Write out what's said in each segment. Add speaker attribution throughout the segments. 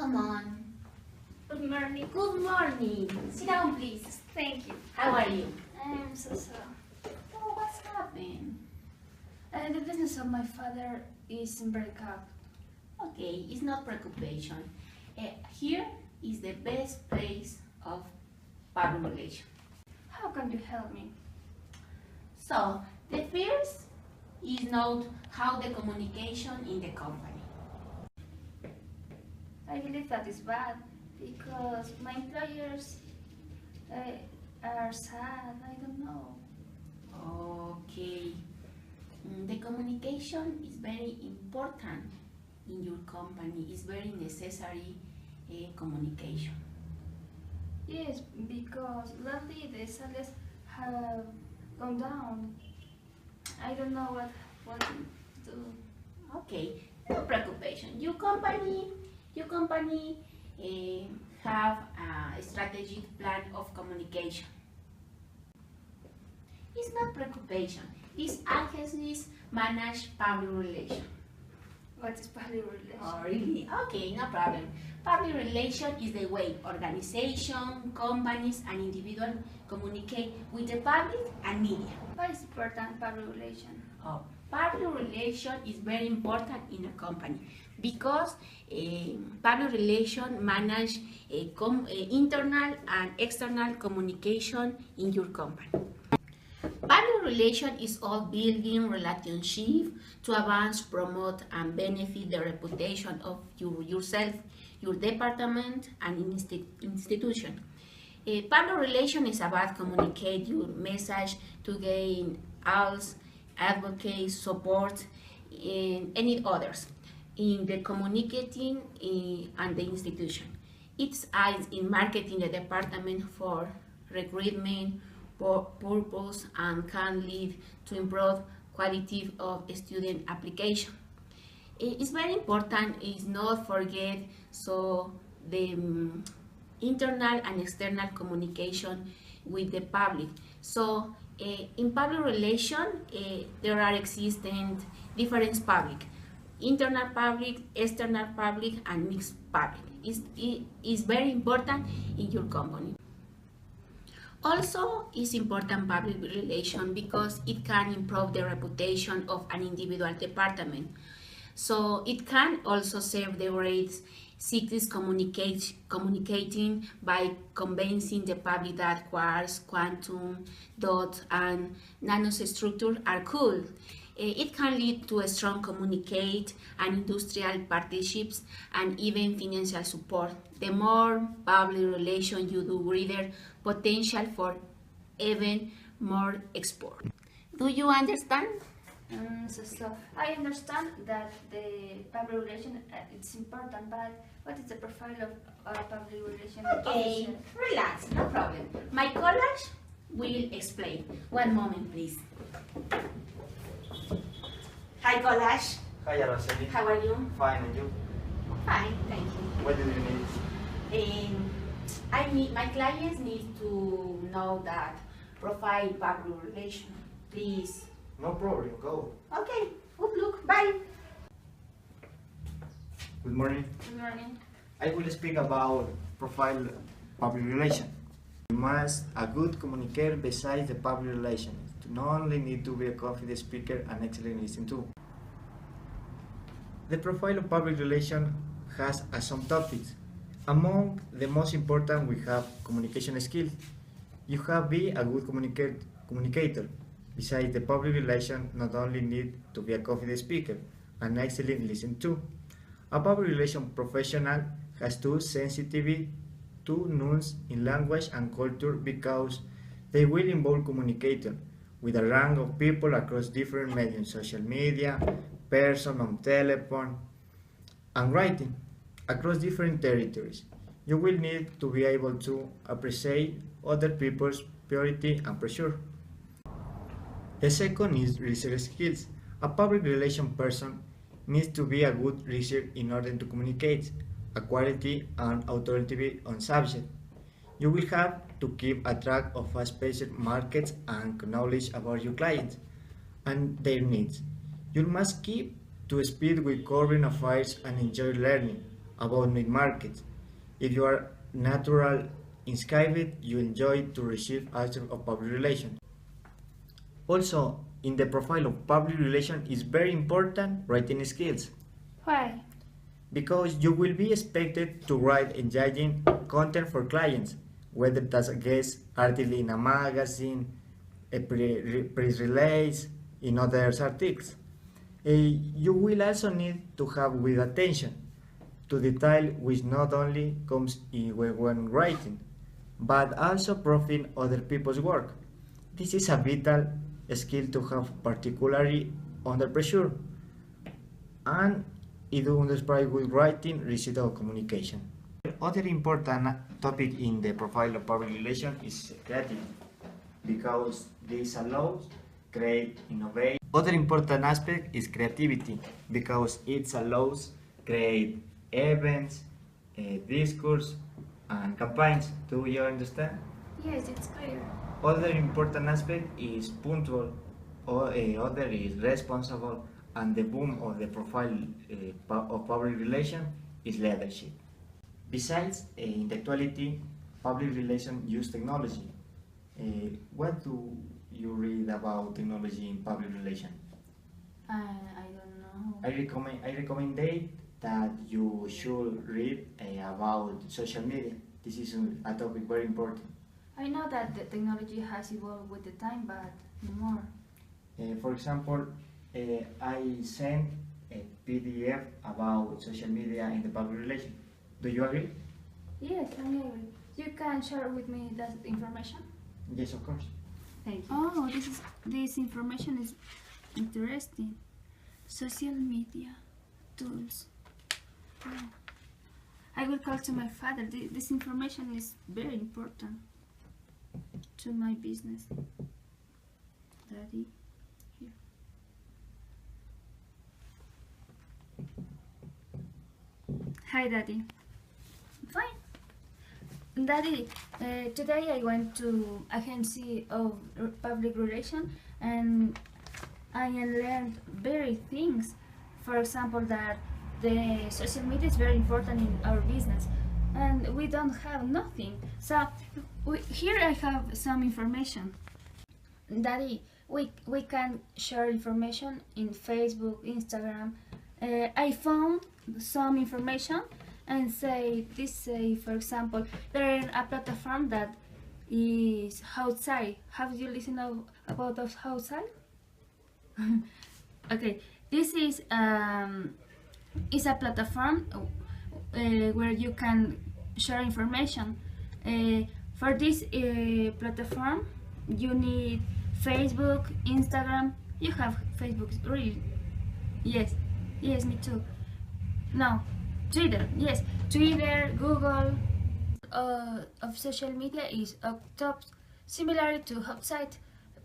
Speaker 1: Come on.
Speaker 2: Good morning.
Speaker 1: Good morning. Sit down, please.
Speaker 2: Thank you.
Speaker 1: How are you?
Speaker 2: I'm so sorry.
Speaker 1: Oh, what's happened?
Speaker 2: The business of my father is in breakup.
Speaker 1: Okay, it's not preoccupation. Here is the best place of public relation.
Speaker 2: How can you help me?
Speaker 1: So, the first is note how the communication in the company.
Speaker 2: I believe that is bad because my employers are sad. I don't know.
Speaker 1: Okay. The communication is very important in your company. It's very necessary communication.
Speaker 2: Yes, because lately the sales have gone down. I don't know what to do.
Speaker 1: Okay, no preoccupation. Your company have a strategic plan of communication. It's not preoccupation. These agencies manage public relations.
Speaker 2: What is public relation?
Speaker 1: Oh, really? Okay, no problem. Public relation is the way organization, companies, and individuals communicate with the public and media.
Speaker 2: What is important public relation?
Speaker 1: Oh, public relation is very important in a company because public relation manage internal and external communication in your company. Public relation is all building relationship to advance, promote, and benefit the reputation of yourself, your department, and institution. Public relation is about communicate your message to gain allies, advocate, support, and any others in the communicating and the institution. It's eyes in marketing the department for recruitment, purpose, and can lead to improve quality of student application. It's very important is not forget so the internal and external communication with the public. So in public relation there are existing different public, internal public, external public, and mixed public. It's very important in your company. Also, it's important public relation because it can improve the reputation of an individual department. So it can also serve the great cities communicating by convincing the public that quarks, quantum, dot, and nanostructure are cool. It can lead to a strong communicate and industrial partnerships and even financial support. The more public relation you do, greater potential for even more export. Do you understand?
Speaker 2: So I understand that the public relation it's important, but what is the profile of public relation?
Speaker 1: Okay,
Speaker 2: officer?
Speaker 1: relax, no problem. My college will explain. One moment, please. Hi, college.
Speaker 3: Hi, Araceli.
Speaker 1: How are you?
Speaker 3: Fine, and you?
Speaker 1: Fine, thank you.
Speaker 3: What do you need?
Speaker 1: My clients need to know that profile public relation. Please.
Speaker 3: No problem, go.
Speaker 1: Okay, good look, bye.
Speaker 3: Good morning.
Speaker 2: Good morning.
Speaker 3: I will speak about profile public relation. You must a good communicator besides the public relation. You not only need to be a confident speaker and excellent listener too. The profile of public relation has some topics. Among the most important we have communication skills. You have to be a good communicator. Besides the public relation, not only need to be a confident speaker and excellent listener too. A public relation professional has to sensitivity to nuance in language and culture because they will involve communicator with a range of people across different mediums, social media, person on telephone, and writing across different territories. You will need to be able to appreciate other people's priority and pressure. The second is research skills. A public relation person needs to be a good researcher in order to communicate a quality and authority on subject. You will have to keep a track of fast-paced markets and knowledge about your clients and their needs. You must keep to speed with current affairs and enjoy learning about new markets. If you are natural inscribed, you enjoy to receive answers of public relations. Also, in the profile of public relations is very important writing skills
Speaker 2: Why?
Speaker 3: because you will be expected to write engaging content for clients, whether that's a guest article in a magazine, a press release, in other articles. You will also need to have with attention to detail which not only comes in when writing, but also proofing other people's work. This is a vital skill to have, particularly under pressure, and it underscores good writing, receipt of communication. Other important topic in the profile of public relations is creativity, because this allows create, innovate. Other important aspect is creativity, because it allows create events, discourse, and campaigns. Do you understand?
Speaker 2: Yes, it's clear.
Speaker 3: Other important aspect is punctual, or other is responsible, and the boom of the profile of public relation is leadership. Besides, in the actuality, public relations use technology. What do you read about technology in public relations?
Speaker 2: I don't know.
Speaker 3: I recommend that you should read about social media. This is a topic very important.
Speaker 2: I know that the technology has evolved with the time, but no more.
Speaker 3: For example, I sent a PDF about social media in the public relation. Do you agree?
Speaker 2: Yes, I agree. You can share with me that information?
Speaker 3: Yes, of course.
Speaker 2: Thank you. Oh, this information is interesting. Social media tools. Oh. I will call to my father. This information is very important to my business. Daddy, here. Hi, Daddy. Fine. Daddy, today I went to agency of public relation and I learned very things. For example, that the social media is very important in our business and we don't have nothing. So here I have some information. Daddy, we can share information in Facebook, Instagram. I found some information and say, for example, there is a platform that is outside. Have you listened about those outside? Okay, this is a platform where you can share information. For this platform, you need Facebook, Instagram. You have Facebook, really? Yes, me too. No, Twitter. Yes, Twitter, Google. Of social media is up top, similar to outside.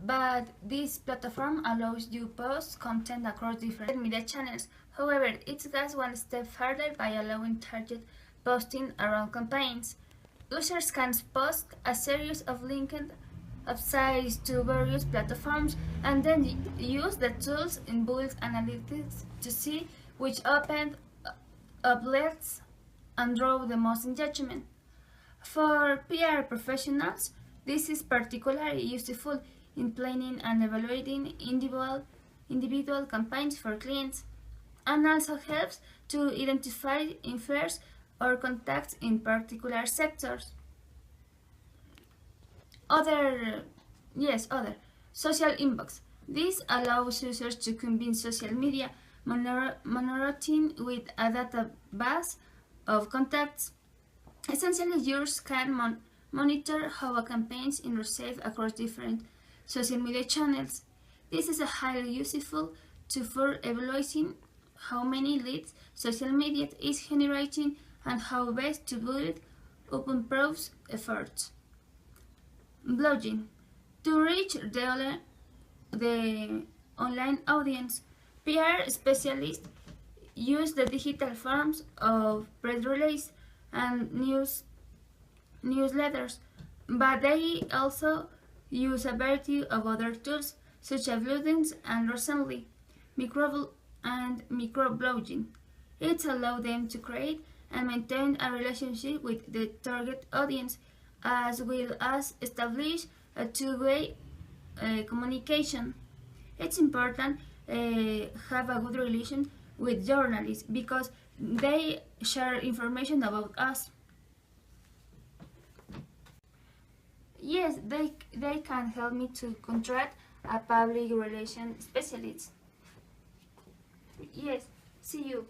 Speaker 2: But this platform allows you post content across different media channels. However, it goes one step further by allowing target posting around campaigns. Users can post a series of linked websites to various platforms and then use the tools in Bullet Analytics to see which opened outlets and draw the most engagement. For PR professionals, this is particularly useful in planning and evaluating individual campaigns for clients, and also helps to identify offers or contacts in particular sectors. Other social inbox. This allows users to combine social media monitoring with a database of contacts. Essentially, users can monitor how a campaign is received across different social media channels. This is a highly useful tool for evaluating how many leads social media is generating and how best to build up improves efforts. Blogging. To reach the online audience, PR specialists use the digital forms of press release and newsletters, but they also use a variety of other tools such as blogging and recently microblogging. It allows them to create and maintain a relationship with the target audience, as well as establish a two-way communication. It's important have a good relation with journalists because they share information about us. Yes, they can help me to contract a public relations specialist. Yes, see you.